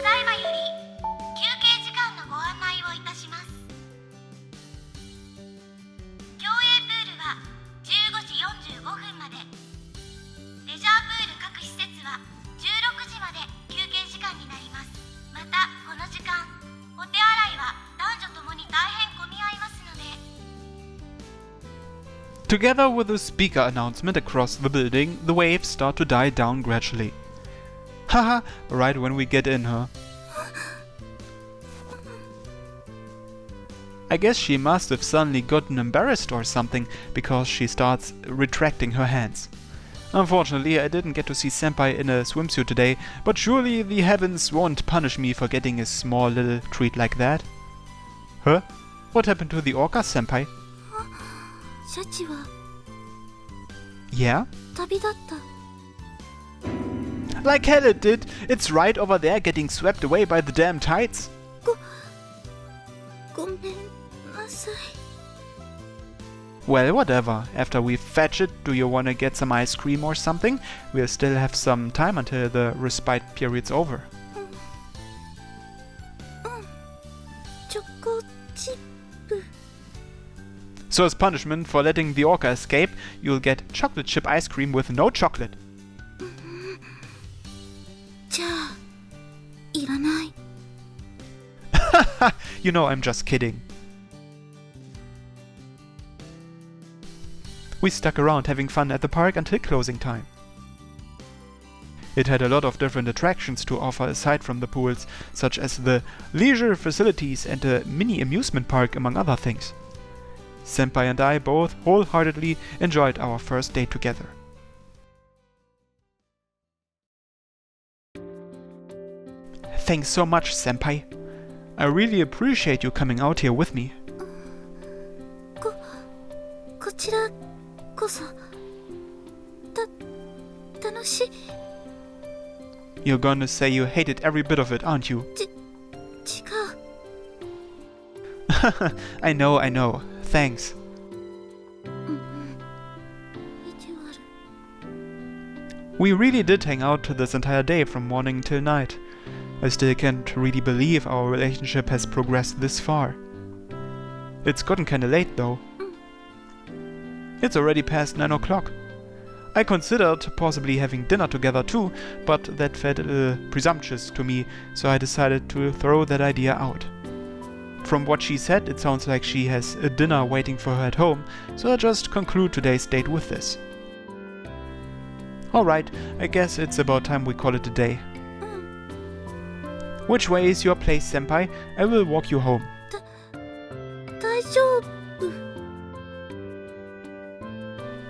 だいまより休憩時間のご案内をいたします。競泳プールは15時45分まで、レジャープール各施設は16時まで休憩時間になります。またこの時間、お手洗いは男女ともに大変混み合いますので。 Together with a speaker announcement across the building, the waves start to die down gradually. Haha, right when we get in, huh? I guess she must have suddenly gotten embarrassed or something, because she starts retracting her hands. Unfortunately, I didn't get to see Senpai in a swimsuit today, but surely the heavens won't punish me for getting a small little treat like that. Huh? What happened to the orca, Senpai? シャチは Yeah? 旅立った。 Like hell it did! It's right over there getting swept away by the damn tides! ごめんなさい。 Well, whatever. After we fetch it, do you wanna get some ice cream or something? We'll still have some time until the respite period's over. チョコチップ。 So as punishment for letting the orca escape, you'll get chocolate chip ice cream with no chocolate. じゃあいらない。 You know I'm just kidding. We stuck around having fun at the park until closing time. It had a lot of different attractions to offer aside from the pools, such as the leisure facilities and a mini amusement park, among other things. Senpai and I both wholeheartedly enjoyed our first day together. Thanks so much, Senpai. I really appreciate you coming out here with me. こちらこそ楽しい。 You're gonna say you hated every bit of it, aren't you? 違う。 I know. Thanks. 意地悪。 We really did hang out this entire day from morning till night. I still can't really believe our relationship has progressed this far. It's gotten kinda late though. It's already past 9 o'clock. I considered possibly having dinner together too, but that felt a little presumptuous to me, so I decided to throw that idea out. From what she said, it sounds like she has a dinner waiting for her at home, so I'll just conclude today's date with this. Alright, I guess it's about time we call it a day. Which way is your place, Senpai? I will walk you home. 大丈夫。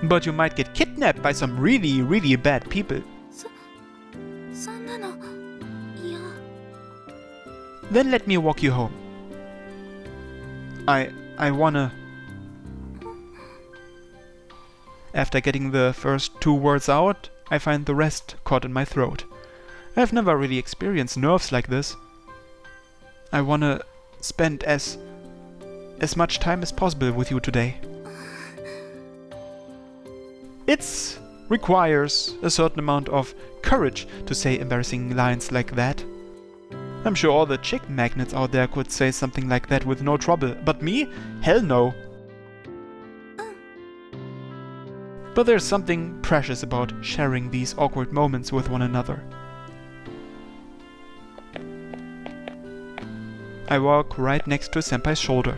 But you might get kidnapped by some really, really bad people. そんなの嫌。 Then let me walk you home. I wanna... After getting the first two words out, I find the rest caught in my throat. I've never really experienced nerves like this. I wanna spend as much time as possible with you today. It requires a certain amount of courage to say embarrassing lines like that. I'm sure all the chick magnets out there could say something like that with no trouble, but me? Hell no. But there's something precious about sharing these awkward moments with one another. I walk right next to Senpai's shoulder.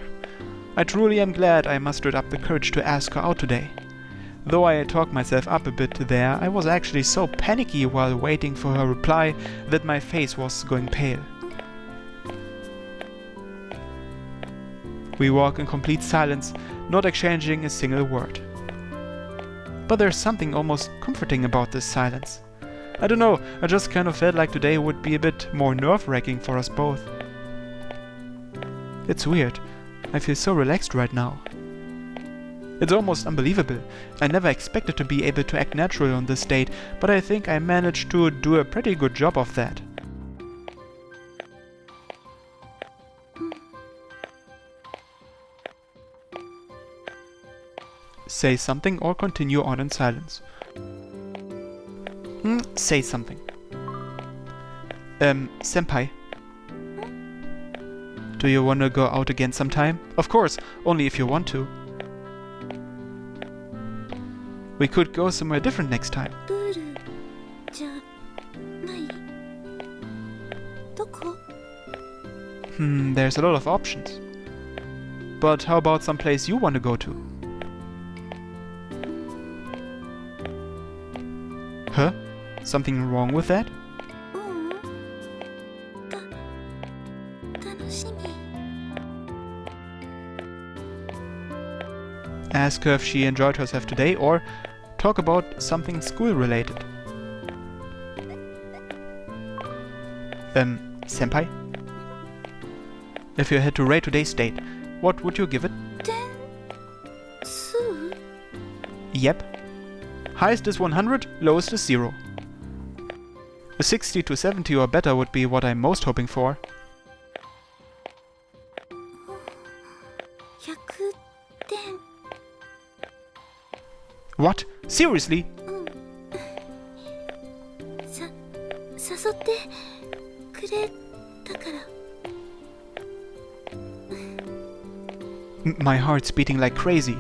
I truly am glad I mustered up the courage to ask her out today. Though I talked myself up a bit there, I was actually so panicky while waiting for her reply that my face was going pale. We walk in complete silence, not exchanging a single word. But there's something almost comforting about this silence. I don't know, I just kind of felt like today would be a bit more nerve-wracking for us both. It's weird. I feel so relaxed right now. It's almost unbelievable. I never expected to be able to act natural on this date, but I think I managed to do a pretty good job of that. Say something or continue on in silence. Say something. Senpai. Do you want to go out again sometime? Of course, only if you want to. We could go somewhere different next time. プールじゃない？どこ？ There's a lot of options. But how about some place you want to go to? Huh? Something wrong with that? ううん。楽しみ。Ask her if she enjoyed herself today or talk about something school related. Senpai? If you had to rate today's date, what would you give it? 点数？ Yep. Highest is 100, lowest is 0. A 60 to 70 or better would be what I'm most hoping for. 100点。 What? Seriously? 誘ってくれたから。 My heart's beating like crazy.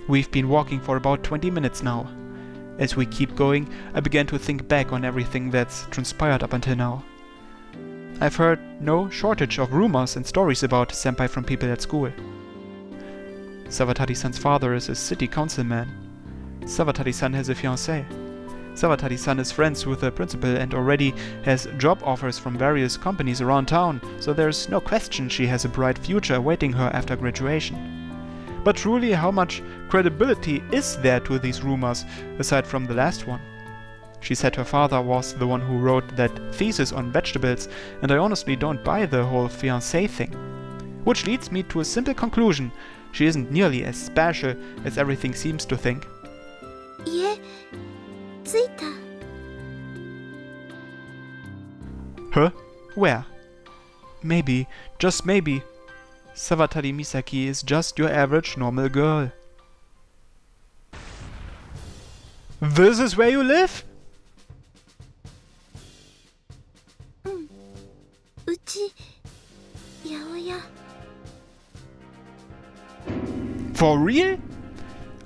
We've been walking for about 20 minutes now. As we keep going, I began to think back on everything that's transpired up until now. I've heard no shortage of rumors and stories about Senpai from people at school. Sawatari-san's father is a city councilman. Sawatari-san has a fiancée. Sawatari-san is friends with the principal and already has job offers from various companies around town, so there's no question she has a bright future awaiting her after graduation. But truly, how much credibility is there to these rumors, aside from the last one? She said her father was the one who wrote that thesis on vegetables, and I honestly don't buy the whole fiancé thing. Which leads me to a simple conclusion: she isn't nearly as special as everything seems to think. 家着いた。 Huh? Where? Maybe, just maybe, Sawatari Misaki is just your average normal girl. This is where you live? うち八百屋。 For real?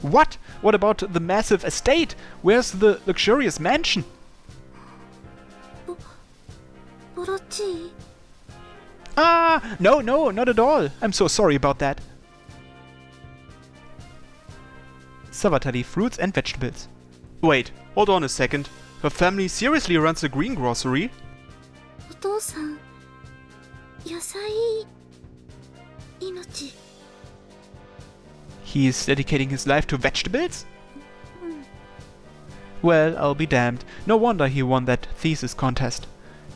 What? What about the massive estate? Where's the luxurious mansion? ボロチー。 Ah, no, not at all. I'm so sorry about that. Sawatari Fruits and Vegetables. Wait, hold on a second. Her family seriously runs a greengrocery? お父さん、野菜命。 He's dedicating his life to vegetables? Well, I'll be damned. No wonder he won that thesis contest.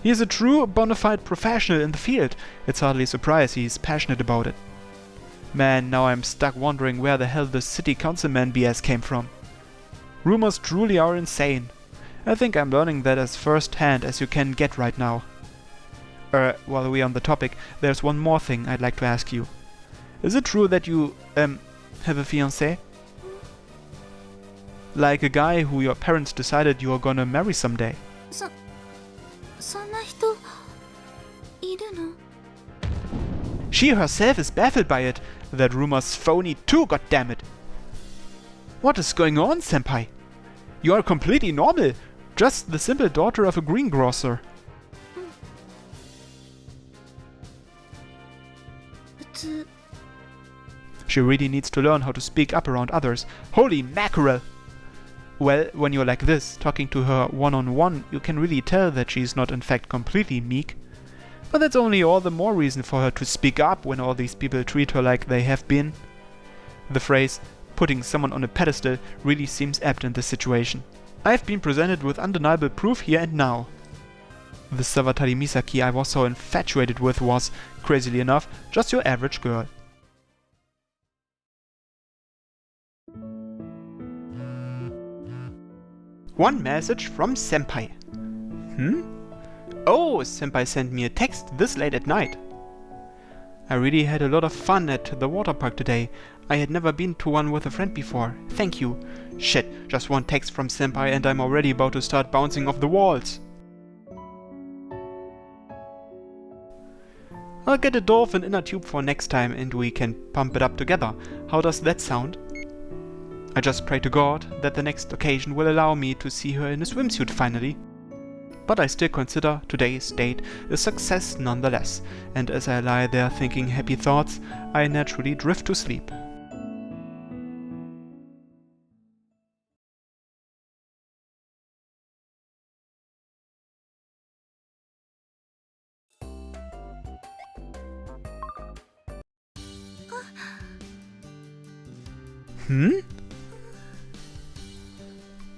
He is a true bona fide professional in the field. It's hardly a surprise he's passionate about it. Man, now I'm stuck wondering where the hell the city councilman BS came from. Rumors truly are insane. I think I'm learning that as first hand as you can get right now. While we're on the topic, there's one more thing I'd like to ask you. Is it true that you, have a fiancé? Like a guy who your parents decided you're gonna marry someday? そんな人いるの？ She herself is baffled by it. That rumor's phony too, goddammit. What is going on, senpai? You are completely normal. Just the simple daughter of a greengrocer. 普通。 She really needs to learn how to speak up around others. Holy mackerel! Well, when you're like this, talking to her one-on-one, you can really tell that she's not in fact completely meek. But that's only all the more reason for her to speak up when all these people treat her like they have been. The phrase, putting someone on a pedestal, really seems apt in this situation. I've been presented with undeniable proof here and now. The Sawatari Misaki I was so infatuated with was, crazily enough, just your average girl. One message from Senpai. Oh, Senpai sent me a text this late at night. I really had a lot of fun at the water park today. I had never been to one with a friend before. Thank you. Shit, just one text from Senpai and I'm already about to start bouncing off the walls. I'll get a dolphin inner tube for next time and we can pump it up together. How does that sound? I just pray to God that the next occasion will allow me to see her in a swimsuit finally. But I still consider today's date a success nonetheless, and as I lie there thinking happy thoughts, I naturally drift to sleep.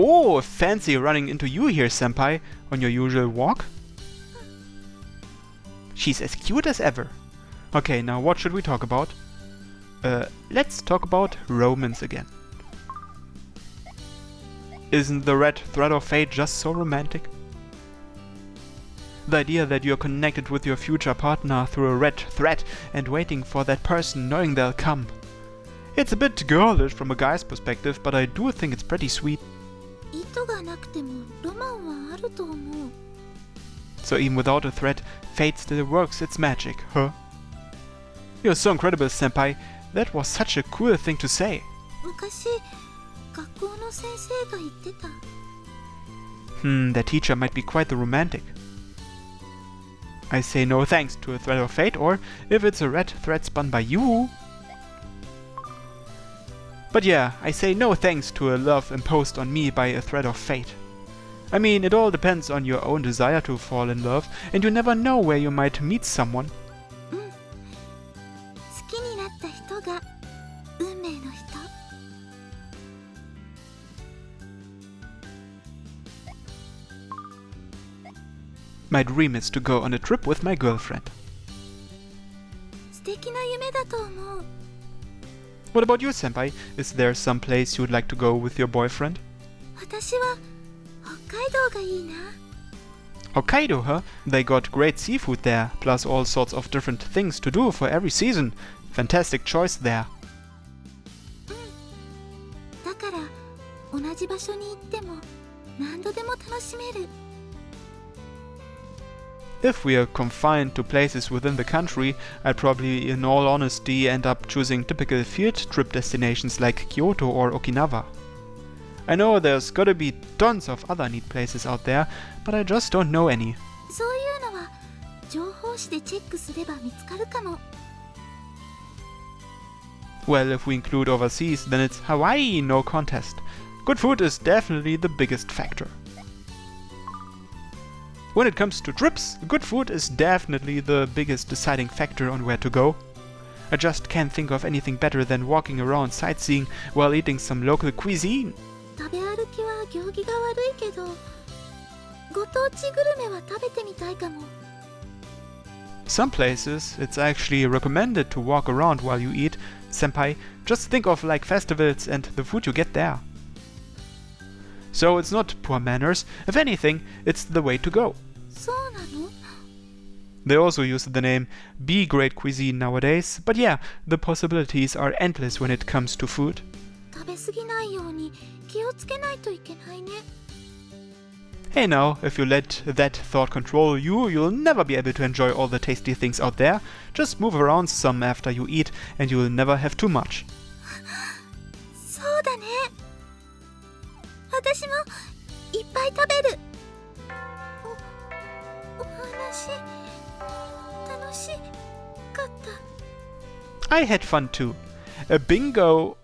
Oh, fancy running into you here, Senpai, on your usual walk. She's as cute as ever. Okay, now what should we talk about? Let's talk about romance again. Isn't the red thread of fate just so romantic? The idea that you're connected with your future partner through a red thread and waiting for that person knowing they'll come. It's a bit girlish from a guy's perspective, but I do think it's pretty sweet. So even without a thread, fate still works its magic, huh? You're so incredible, Senpai. That was such a cool thing to say. That teacher might be quite the romantic. I say no thanks to a thread of fate, or if it's a red thread spun by you. But yeah, I say no thanks to a love imposed on me by a thread of fate. I mean, it all depends on your own desire to fall in love, and you never know where you might meet someone. My dream is to go on a trip with my girlfriend. What about you, Senpai? Is there some place you'd like to go with your boyfriend? Hokkaido, huh? They got great seafood there, plus all sorts of different things to do for every season. Fantastic choice there. If we are confined to places within the country, I'd probably, in all honesty, end up choosing typical field trip destinations like Kyoto or Okinawa. I know there's gotta be tons of other neat places out there, but I just don't know any. Well, if we include overseas, then it's Hawaii, no contest. Good food is definitely the biggest factor. When it comes to trips, good food is definitely the biggest deciding factor on where to go. I just can't think of anything better than walking around sightseeing while eating some local cuisine. Some places, it's actually recommended to walk around while you eat. Senpai, just think of like festivals and the food you get there. So it's not poor manners, if anything, it's the way to go. They also use the name B grade cuisine nowadays, but yeah, the possibilities are endless when it comes to food. Hey now, if you let that thought control you, you'll never be able to enjoy all the tasty things out there. Just move around some after you eat and you'll never have too much. I had fun too. A bingo.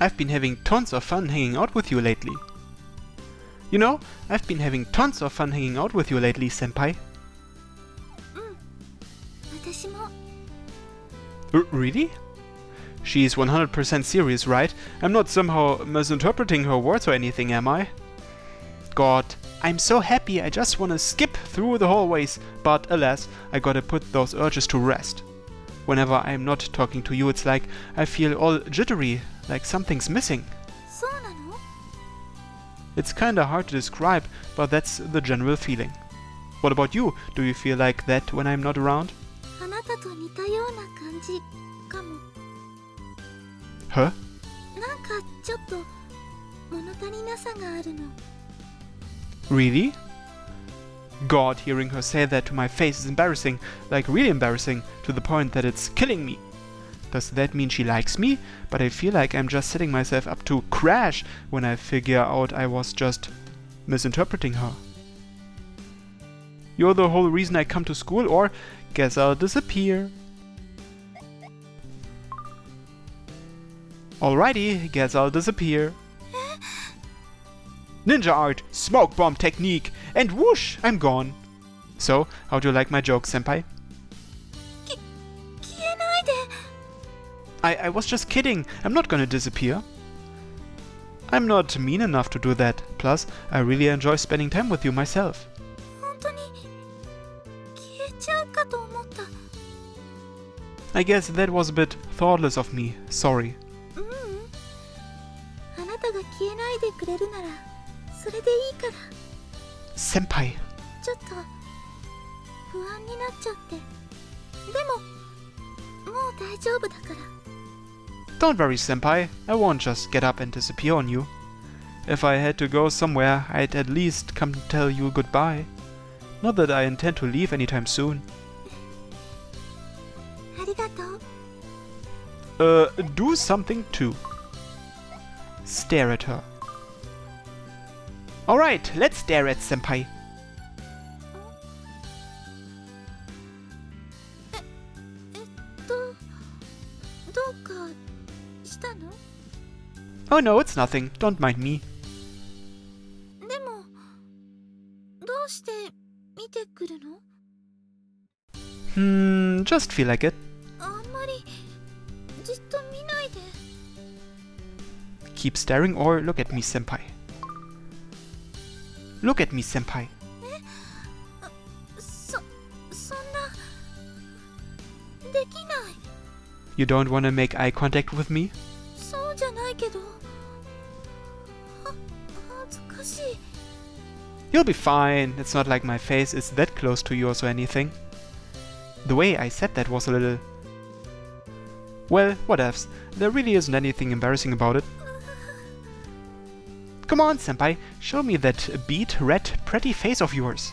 I've been having tons of fun hanging out with you lately. You know, I've been having tons of fun hanging out with you lately, Senpai. Really? She's 100% serious, right? I'm not somehow misinterpreting her words or anything, am I? God, I'm so happy I just wanna skip through the hallways, but alas, I gotta put those urges to rest. Whenever I'm not talking to you, it's like I feel all jittery, like something's missing. そうなの？ It's kinda hard to describe, but that's the general feeling. What about you? Do you feel like that when I'm not around? あなたと似たような感じかも。 Huh? なんかちょっと物足りなさがあるの。 Really? God, hearing her say that to my face is embarrassing, like really embarrassing, to the point that it's killing me. Does that mean she likes me? But I feel like I'm just setting myself up to crash when I figure out I was just misinterpreting her. You're the whole reason I come to school, or guess I'll disappear. Alrighty, guess I'll disappear. Ninja art, smoke bomb technique, and whoosh, I'm gone. So, how do you like my joke, senpai? 消えないで。 I was just kidding. I'm not gonna disappear. I'm not mean enough to do that. Plus, I really enjoy spending time with you myself. 本当に消えちゃうかと思った。 I guess that was a bit thoughtless of me. Sorry. ううん。あなたが消えないでくれるならそれでいいから。 Senpai. ちょっと不安になっちゃって。でももう大丈夫だから。 Don't worry, senpai. I won't just get up and disappear on you. If I had to go somewhere, I'd at least come to tell you goodbye. Not that I intend to leave anytime soon. ありがとう。 Do something too. Stare at her. Alright, let's stare at senpai. どうかしたの？ Oh no, it's nothing. Don't mind me. でもどうして見てくるの？ Just feel like it. あんまりじっと見ないで。 Keep staring or look at me, senpai. Look at me, senpai. そんなできない。 You don't want to make eye contact with me? そうじゃないけど。恥ずかしい。 You'll be fine. It's not like my face is that close to yours or anything. The way I said that was a little... Well, whatevs. There really isn't anything embarrassing about it. Come on, senpai. Show me that beet red pretty face of yours.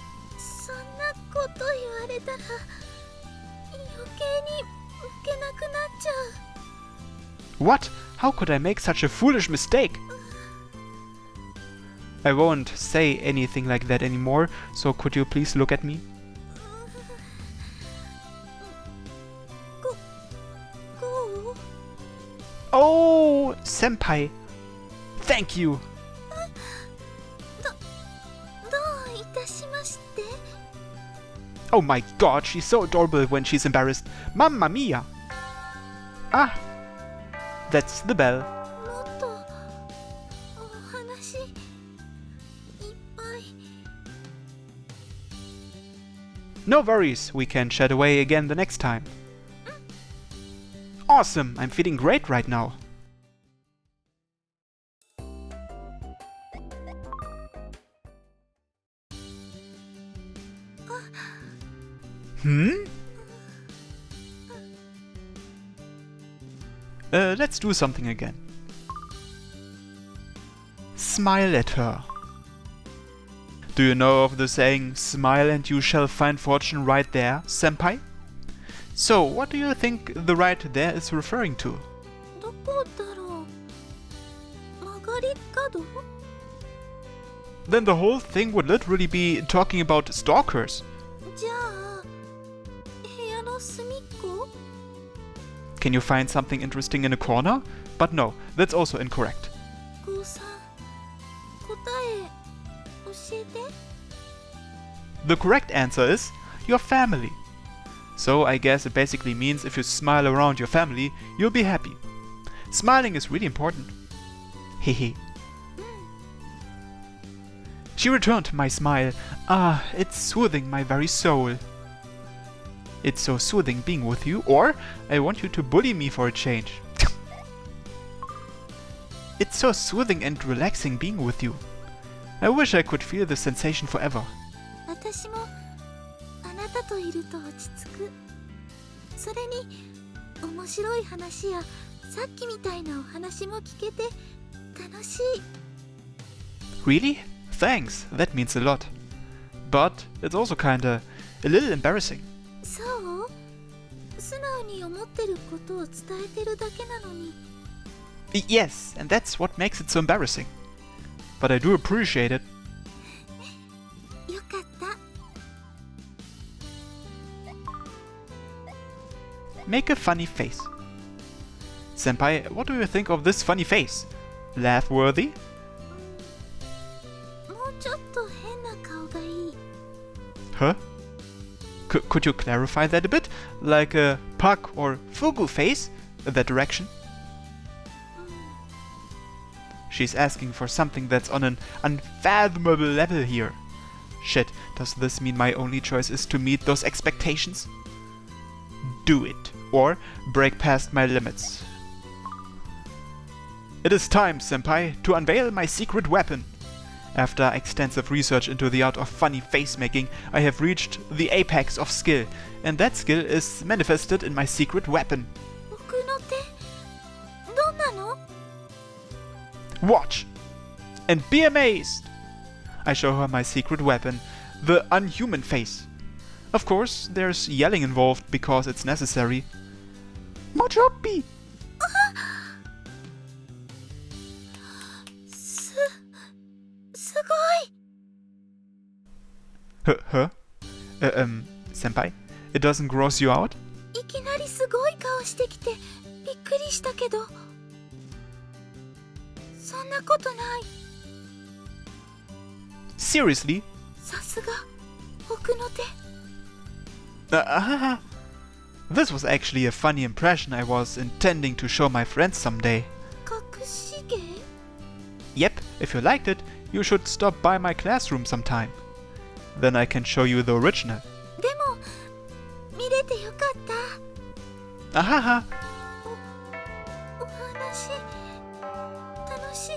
そんなこと言われたら余計に受けなくなっちゃう。 What? How could I make such a foolish mistake? I won't say anything like that anymore, so could you please look at me? こう？ Oh, senpai. Thank you. どういたしまして。 Oh my god, she's so adorable when she's embarrassed. Mamma mia. Ah, that's the bell. もっとお話いっぱい。 No worries, we can chat away again the next time. Awesome, I'm feeling great right now. Let's do something again. Smile at her. Do you know of the saying, smile and you shall find fortune right there, senpai? So, what do you think the right there is referring to? どこだろう。曲がり角？ Then the whole thing would literally be talking about stalkers. じゃあ部屋の隅っこ？ Can you find something interesting in a corner? But no, that's also incorrect. こうさん、答え教えて。 The correct answer is your family. So I guess it basically means if you smile around your family, you'll be happy. Smiling is really important. Hehe. She returned my smile. Ah, it's soothing my very soul. It's so soothing being with you, or I want you to bully me for a change. It's so soothing and relaxing being with you. I wish I could feel this sensation forever. 私もあなたといると落ち着く。それに面白い話やさっきみたいなお話も聞けて楽しい。 Really? Thanks, that means a lot. But it's also kinda a little embarrassing. そう？素直に思ってることを伝えてるだけなのに。Yes, and that's what makes it so embarrassing. But I do appreciate it. よかった。 Make a funny face. Senpai, what do you think of this funny face? Laugh-worthy? もうちょっと変な顔がいい。 Huh? Could you clarify that a bit? Like a Puck or Fugu face? That direction? She's asking for something that's on an unfathomable level here. Shit, does this mean my only choice is to meet those expectations? Do it, or break past my limits. It is time, Senpai, to unveil my secret weapon. After extensive research into the art of funny face making, I have reached the apex of skill, and that skill is manifested in my secret weapon. 僕の手どんなの？ Watch! And be amazed! I show her my secret weapon, the unhuman face. Of course, there's yelling involved because it's necessary. Mochopi! すごい。 Huh? Senpai? It doesn't gross you out? いきなりすごい顔してきてびっくりしたけど。そんなことない。 Seriously? さすが僕の手。 This was actually a funny impression I was intending to show my friends someday. 隠し芸？ Yep, if you liked it, you should stop by my classroom sometime. Then I can show you the original. でも見れてよかった。 Ahaha! お話楽し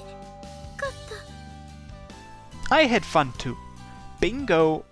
かった。 I had fun too. Bingo!